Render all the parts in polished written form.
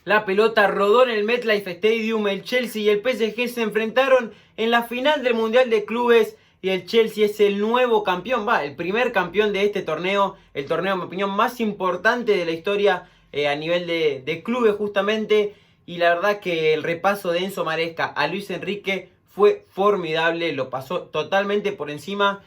La pelota rodó en el MetLife Stadium, el Chelsea y el PSG se enfrentaron en la final del Mundial de Clubes y el Chelsea es el nuevo campeón, el primer campeón de este torneo, el torneo en mi opinión más importante de la historia a nivel de clubes justamente, y la verdad que el repaso de Enzo Maresca a Luis Enrique fue formidable, lo pasó totalmente por encima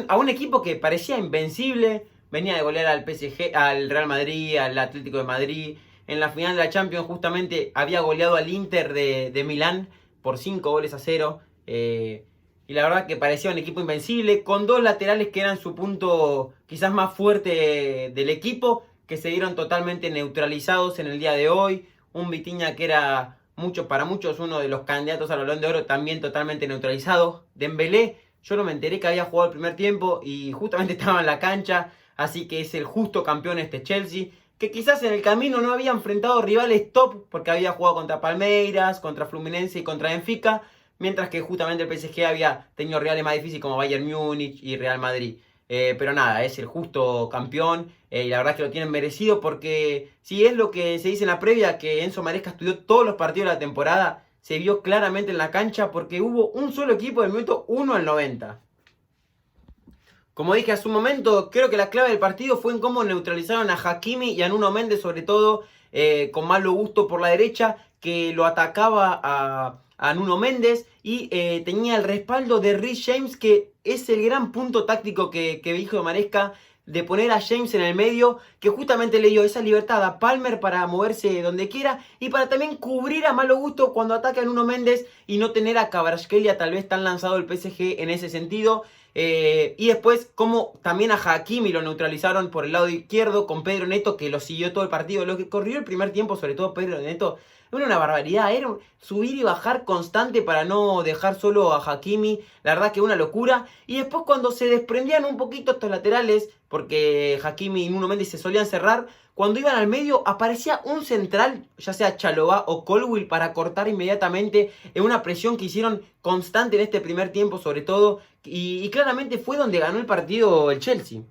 a un equipo que parecía invencible, venía de golear al PSG, al Real Madrid, al Atlético de Madrid. En la final de la Champions justamente había goleado al Inter de Milán por 5 goles a 0. Y la verdad que parecía un equipo invencible, con dos laterales que eran su punto quizás más fuerte del equipo, que se vieron totalmente neutralizados en el día de hoy. Un Vitinha que era para muchos uno de los candidatos al Balón de Oro, también totalmente neutralizado. Dembélé, yo no me enteré que había jugado el primer tiempo y justamente estaba en la cancha, así que es el justo campeón este Chelsea, que quizás en el camino no había enfrentado rivales top, porque había jugado contra Palmeiras, contra Fluminense y contra Benfica, mientras que justamente el PSG había tenido rivales más difíciles como Bayern Múnich y Real Madrid. Pero nada, es el justo campeón y la verdad es que lo tienen merecido, porque si es lo que se dice en la previa, que Enzo Maresca estudió todos los partidos de la temporada, se vio claramente en la cancha porque hubo un solo equipo del minuto 1 al 90. Como dije hace un momento, creo que la clave del partido fue en cómo neutralizaron a Hakimi y a Nuno Méndez, sobre todo con Malo Gusto por la derecha, que lo atacaba a Nuno Méndez y tenía el respaldo de Reece James, que es el gran punto táctico que dijo Maresca, de poner a James en el medio, que justamente le dio esa libertad a Palmer para moverse donde quiera y para también cubrir a Malo Gusto cuando ataca a Nuno Méndez y no tener a Kvaratskhelia tal vez tan lanzado el PSG en ese sentido. Y después como también a Hakimi lo neutralizaron por el lado izquierdo con Pedro Neto, que lo siguió todo el partido. Lo que corrió el primer tiempo, sobre todo Pedro Neto, era una barbaridad, era subir y bajar constante para no dejar solo a Hakimi, la verdad que una locura. Y después cuando se desprendían un poquito estos laterales, porque Hakimi y Nuno Méndez se solían cerrar, cuando iban al medio aparecía un central, ya sea Chalobah o Colwill, para cortar inmediatamente en una presión que hicieron constante en este primer tiempo sobre todo, y claramente fue donde ganó el partido el Chelsea.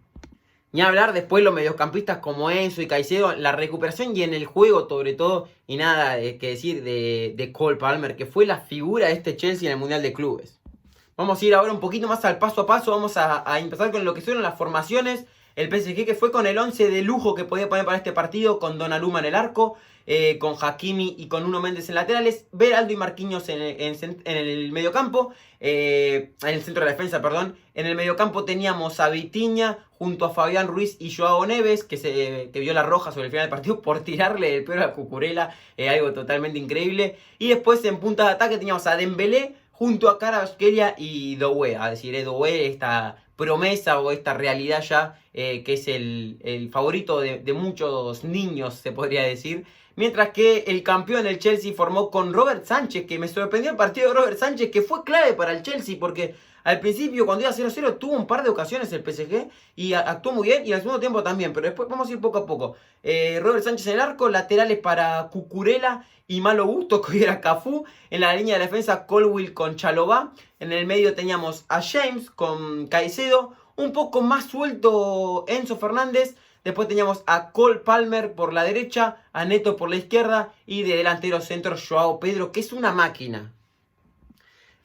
Ni hablar después los mediocampistas como Enzo y Caicedo, la recuperación y en el juego sobre todo, y nada que decir de Cole Palmer, que fue la figura de este Chelsea en el Mundial de Clubes. Vamos a ir ahora un poquito más al paso a paso, vamos a empezar con lo que fueron las formaciones. El PSG que fue con el 11 de lujo que podía poner para este partido, con Donnarumma en el arco, con Hakimi y con Nuno Méndez en laterales, Beraldo y Marquinhos en el mediocampo, en el centro de la defensa, perdón. En el mediocampo teníamos a Vitinha junto a Fabián Ruiz y Joao Neves, que vio la roja sobre el final del partido por tirarle el pelo a Cucurella, algo totalmente increíble. Y después en punta de ataque teníamos a Dembélé junto a Kvaratskhelia y Doué, a decir, Doué, esta promesa o esta realidad ya, que es el favorito de muchos niños, se podría decir. Mientras que el campeón, el Chelsea, formó con Robert Sánchez, que me sorprendió el partido de Robert Sánchez, que fue clave para el Chelsea, porque al principio, cuando iba 0-0, tuvo un par de ocasiones el PSG y actuó muy bien, y al segundo tiempo también, pero después vamos a ir poco a poco. Robert Sánchez en el arco, laterales para Cucurella y Malo Gusto, que era Cafú. En la línea de defensa, Colwill con Chalobah. En el medio teníamos a James con Caicedo. Un poco más suelto Enzo Fernández. Después teníamos a Cole Palmer por la derecha, a Neto por la izquierda y de delantero centro Joao Pedro, que es una máquina.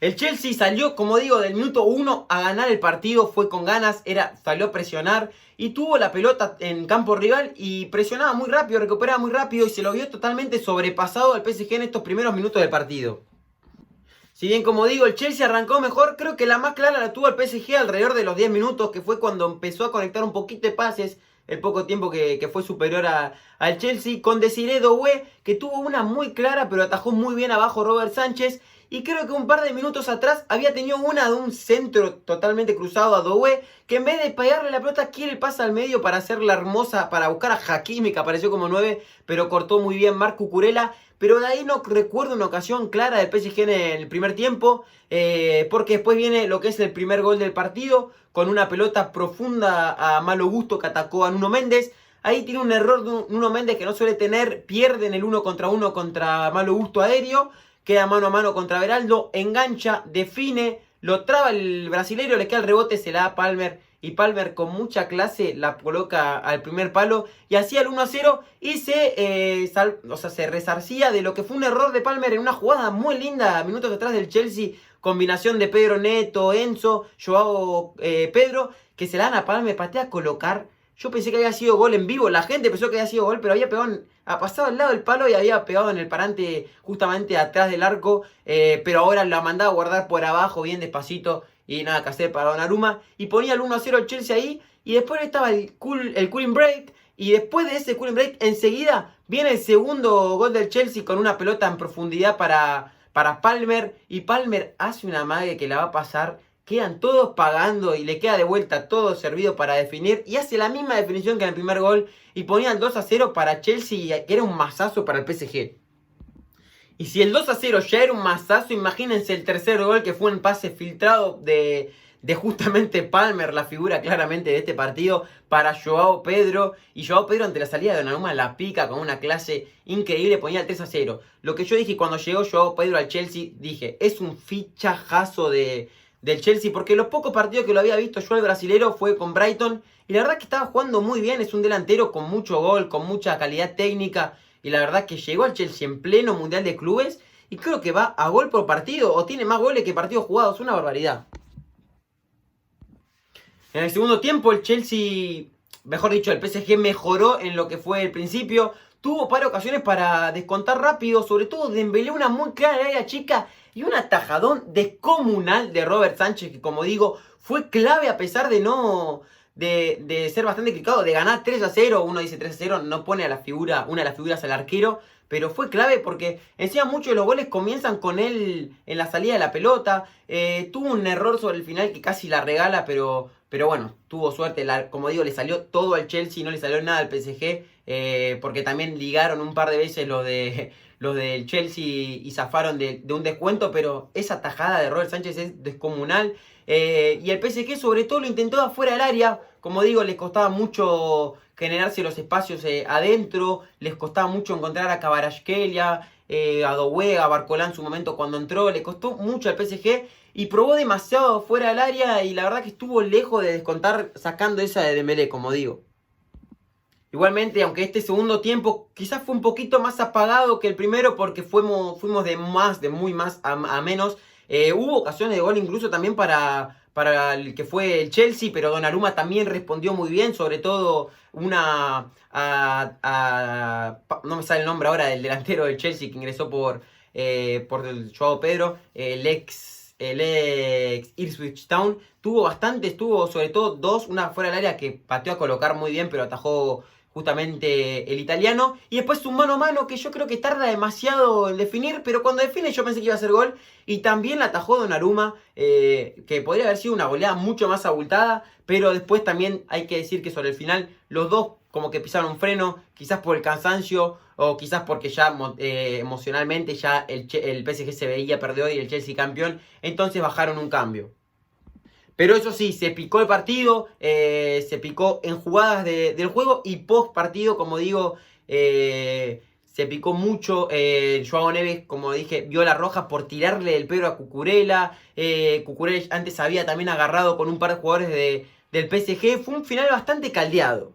El Chelsea salió, como digo, del minuto 1 a ganar el partido, fue con ganas, salió a presionar y tuvo la pelota en campo rival y presionaba muy rápido, recuperaba muy rápido y se lo vio totalmente sobrepasado al PSG en estos primeros minutos del partido. Si bien, como digo, el Chelsea arrancó mejor, creo que la más clara la tuvo el PSG alrededor de los 10 minutos, que fue cuando empezó a conectar un poquito de pases, el poco tiempo que fue superior al Chelsea, con Desiré Doué, que tuvo una muy clara, pero atajó muy bien abajo Robert Sánchez. Y creo que un par de minutos atrás había tenido una de un centro totalmente cruzado a Doué, que en vez de pegarle la pelota quiere el pase al medio para hacerla hermosa, para buscar a Hakimi, que apareció como 9, pero cortó muy bien Marc Cucurella. Pero de ahí no recuerdo una ocasión clara del PSG en el primer tiempo, porque después viene lo que es el primer gol del partido, con una pelota profunda a Malo Gusto que atacó a Nuno Méndez. Ahí tiene un error de Nuno Méndez que no suele tener, pierde en el 1 contra 1 contra Malo Gusto aéreo, queda mano a mano contra Beraldo, engancha, define, lo traba el brasileño, le queda el rebote, se la da a Palmer y Palmer con mucha clase la coloca al primer palo y hacía el 1-0 y se resarcía de lo que fue un error de Palmer en una jugada muy linda minutos atrás del Chelsea, combinación de Pedro Neto, Enzo, Joao Pedro, que se la dan a Palmer, patea a colocar. Yo pensé que había sido gol en vivo, la gente pensó que había sido gol, pero había pegado, ha pasado al lado del palo y había pegado en el parante justamente atrás del arco, pero ahora la mandaba a guardar por abajo bien despacito y nada que hacer para Donnarumma y ponía el 1-0 el Chelsea ahí y después estaba el cooling break y después de ese cooling break enseguida viene el segundo gol del Chelsea con una pelota en profundidad para Palmer y Palmer hace una amague que la va a pasar. Quedan todos pagando y le queda de vuelta todo servido para definir. Y hace la misma definición que en el primer gol. Y ponía el 2-0 para Chelsea, que era un mazazo para el PSG. Y si el 2-0 ya era un mazazo, imagínense el tercer gol que fue un pase filtrado de justamente Palmer, la figura claramente de este partido, para Joao Pedro. Y Joao Pedro ante la salida de Donnarumma la pica con una clase increíble, ponía el 3-0. Lo que yo dije cuando llegó Joao Pedro al Chelsea, dije, es un fichajazo del Chelsea, porque los pocos partidos que lo había visto yo el brasilero fue con Brighton y la verdad que estaba jugando muy bien, es un delantero con mucho gol, con mucha calidad técnica y la verdad que llegó al Chelsea en pleno Mundial de Clubes y creo que va a gol por partido o tiene más goles que partidos jugados, una barbaridad. En el segundo tiempo el Chelsea, mejor dicho, el PSG mejoró en lo que fue el principio, tuvo par de ocasiones para descontar rápido, sobre todo Dembélé una muy clara en área chica y un atajadón descomunal de Robert Sánchez, que como digo, fue clave a pesar de no de ser bastante criticado, de ganar 3-0, uno dice 3-0, no pone a la figura, una de las figuras al arquero, pero fue clave porque encima muchos de los goles comienzan con él en la salida de la pelota, tuvo un error sobre el final que casi la regala, pero bueno, tuvo suerte, como digo, le salió todo al Chelsea, no le salió nada al PSG, porque también ligaron un par de veces los del Chelsea y zafaron de un descuento, pero esa tajada de Robert Sánchez es descomunal. Y el PSG sobre todo lo intentó afuera del área, como digo, les costaba mucho generarse los espacios adentro, les costaba mucho encontrar a Kvaratskhelia, a Doué, a Barcola en su momento cuando entró, le costó mucho al PSG y probó demasiado fuera del área y la verdad que estuvo lejos de descontar sacando esa de Dembélé, como digo. Igualmente, aunque este segundo tiempo quizás fue un poquito más apagado que el primero porque fuimos de muy más a menos. Hubo ocasiones de gol incluso también para el que fue el Chelsea, pero Donnarumma también respondió muy bien, sobre todo una no me sale el nombre ahora del delantero del Chelsea que ingresó por el Joao Pedro, el ex Ipswich Town, tuvo sobre todo dos, una fuera del área que pateó a colocar muy bien, pero atajó justamente el italiano, y después un mano a mano que yo creo que tarda demasiado en definir, pero cuando define yo pensé que iba a ser gol, y también la atajó Donnarumma, que podría haber sido una goleada mucho más abultada, pero después también hay que decir que sobre el final los dos como que pisaron un freno, quizás por el cansancio, o quizás porque ya emocionalmente ya el PSG se veía perdedor y el Chelsea campeón, entonces bajaron un cambio. Pero eso sí, se picó el partido, se picó en jugadas del juego y post partido, como digo, se picó mucho. Joao Neves, como dije, vio la roja por tirarle el pelo a Cucurella. Cucurella antes había también agarrado con un par de jugadores del PSG. Fue un final bastante caldeado.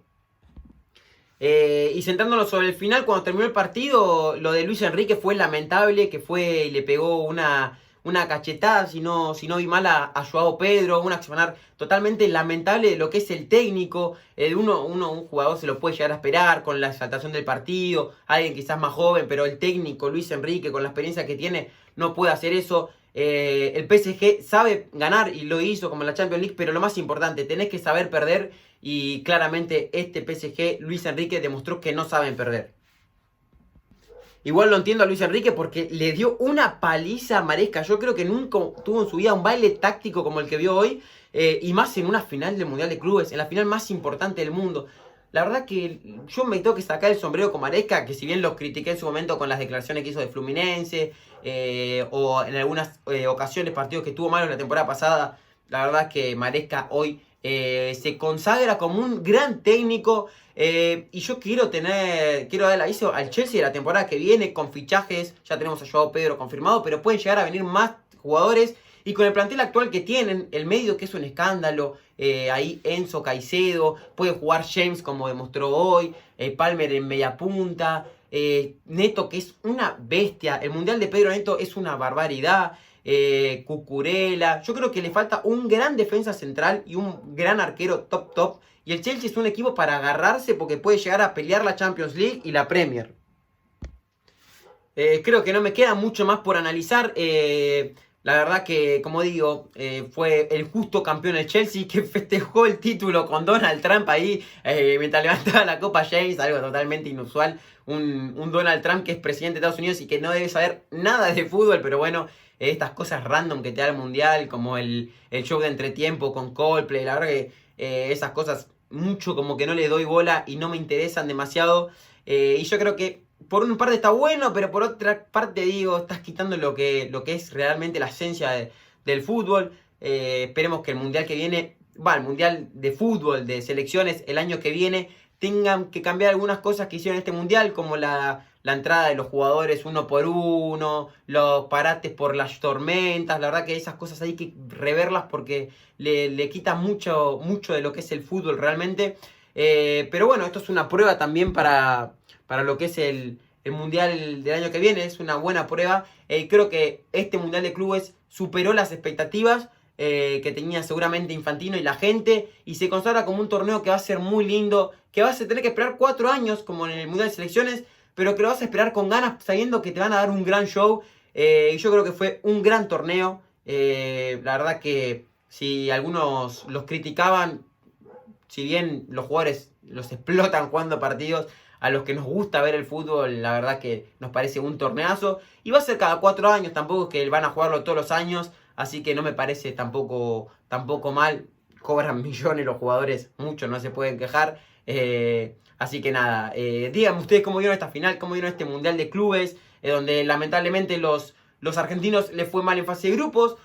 Y centrándonos sobre el final, cuando terminó el partido, lo de Luis Enrique fue lamentable, que fue y le pegó una cachetada, si no vi mal a Joao Pedro, un accionar totalmente lamentable de lo que es el técnico. Un jugador se lo puede llegar a esperar con la exaltación del partido, alguien quizás más joven, pero el técnico Luis Enrique, con la experiencia que tiene, no puede hacer eso. El PSG sabe ganar y lo hizo como en la Champions League, pero lo más importante, tenés que saber perder y claramente este PSG, Luis Enrique, demostró que no saben perder. Igual lo entiendo a Luis Enrique porque le dio una paliza a Maresca. Yo creo que nunca tuvo en su vida un baile táctico como el que vio hoy. Y más en una final del Mundial de Clubes, en la final más importante del mundo. La verdad que yo me tengo que sacar el sombrero con Maresca, que si bien lo critiqué en su momento con las declaraciones que hizo de Fluminense, o en algunas ocasiones partidos que tuvo malos la temporada pasada, la verdad que Maresca hoy se consagra como un gran técnico. Y yo quiero dar el aviso al Chelsea de la temporada que viene con fichajes. Ya tenemos a Joao Pedro confirmado, pero pueden llegar a venir más jugadores. y con el plantel actual que tienen, el medio que es un escándalo, ahí Enzo, Caicedo, puede jugar James como demostró hoy, Palmer en media punta, Neto que es una bestia, el mundial de Pedro Neto es una barbaridad, Cucurella, yo creo que le falta un gran defensa central y un gran arquero top, y el Chelsea es un equipo para agarrarse porque puede llegar a pelear la Champions League y la Premier. Creo que no me queda mucho más por analizar. La verdad que, como digo, fue el justo campeón el Chelsea que festejó el título con Donald Trump ahí mientras levantaba la Copa James, algo totalmente inusual. Un Donald Trump que es presidente de Estados Unidos y que no debe saber nada de fútbol, pero bueno, estas cosas random que te da el Mundial, como el show de entretiempo con Coldplay, la verdad que esas cosas mucho como que no le doy bola y no me interesan demasiado. Y yo creo que por una parte está bueno, pero por otra parte digo, estás quitando lo que es realmente la esencia del fútbol. Esperemos que el mundial que viene, el mundial de fútbol, de selecciones, el año que viene, tengan que cambiar algunas cosas que hicieron este mundial, como la entrada de los jugadores uno por uno, los parates por las tormentas. La verdad que esas cosas hay que reverlas porque le quita mucho de lo que es el fútbol realmente. Pero bueno, esto es una prueba también para lo que es el Mundial del año que viene. Es una buena prueba. Creo que este Mundial de Clubes superó las expectativas que tenía seguramente Infantino y la gente, y se consagra como un torneo que va a ser muy lindo, que vas a tener que esperar 4 años como en el Mundial de Selecciones, pero que lo vas a esperar con ganas sabiendo que te van a dar un gran show. Y yo creo que fue un gran torneo. La verdad que si algunos los criticaban, si bien los jugadores los explotan jugando partidos, a los que nos gusta ver el fútbol, la verdad que nos parece un torneazo. Y va a ser cada 4 años, tampoco es que van a jugarlo todos los años, así que no me parece tampoco mal. Cobran millones los jugadores, muchos, no se pueden quejar. Así que nada, díganme ustedes cómo vieron esta final, cómo vieron este Mundial de Clubes, donde lamentablemente los argentinos les fue mal en fase de grupos.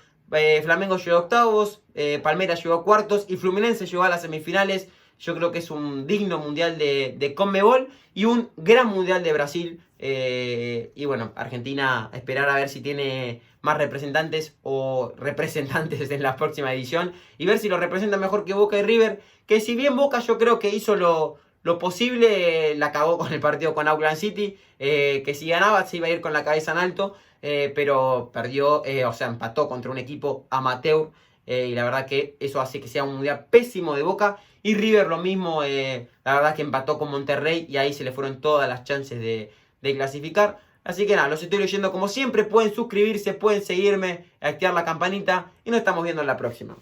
Flamengo llegó a octavos, Palmeiras llegó a cuartos y Fluminense llegó a las semifinales. Yo creo que es un digno mundial de Conmebol y un gran mundial de Brasil. Y bueno, Argentina, esperar a ver si tiene más representantes o representantes en la próxima edición y ver si lo representa mejor que Boca y River. Que si bien Boca yo creo que hizo lo posible, la cagó con el partido con Auckland City. Que si ganaba se iba a ir con la cabeza en alto. Pero perdió, o sea, empató contra un equipo amateur. Y la verdad que eso hace que sea un mundial pésimo de Boca. Y River lo mismo, la verdad que empató con Monterrey y ahí se le fueron todas las chances de clasificar. Así que nada, los estoy leyendo como siempre. Pueden suscribirse, pueden seguirme, activar la campanita y nos estamos viendo en la próxima.